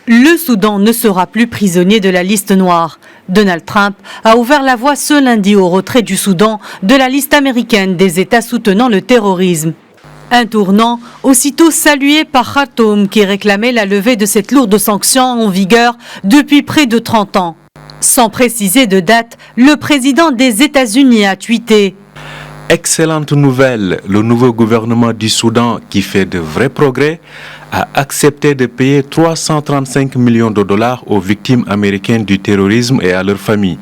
Le Soudan ne sera plus prisonnier de la liste noire. Donald Trump a ouvert la voie ce lundi au retrait du Soudan de la liste américaine des États soutenant le terrorisme. Un tournant aussitôt salué par Khartoum qui réclamait la levée de cette lourde sanction en vigueur depuis près de 30 ans. Sans préciser de date, le président des États-Unis a tweeté: Excellente nouvelle, le nouveau gouvernement du Soudan, qui fait de vrais progrès, a accepté de payer 335 millions de dollars aux victimes américaines du terrorisme et à leurs familles.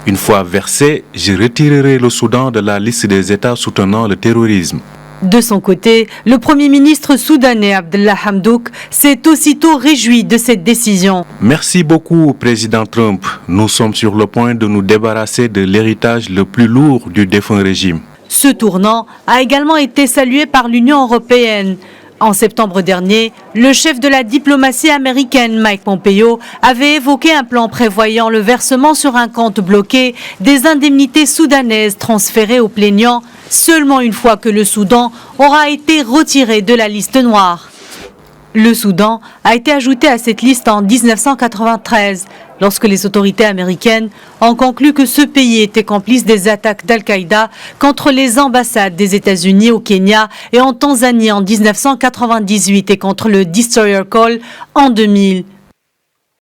Une fois versé, je retirerai le Soudan de la liste des États soutenant le terrorisme. De son côté, le Premier ministre soudanais Abdallah Hamdouk s'est aussitôt réjoui de cette décision. Merci beaucoup, Président Trump. Nous sommes sur le point de nous débarrasser de l'héritage le plus lourd du défunt régime. Ce tournant a également été salué par l'Union européenne. En septembre dernier, le chef de la diplomatie américaine, Mike Pompeo, avait évoqué un plan prévoyant le versement sur un compte bloqué des indemnités soudanaises transférées aux plaignants seulement une fois que le Soudan aura été retiré de la liste noire. Le Soudan a été ajouté à cette liste en 1993, lorsque les autorités américaines ont conclu que ce pays était complice des attaques d'Al-Qaïda contre les ambassades des États-Unis au Kenya et en Tanzanie en 1998 et contre le Destroyer Call en 2000.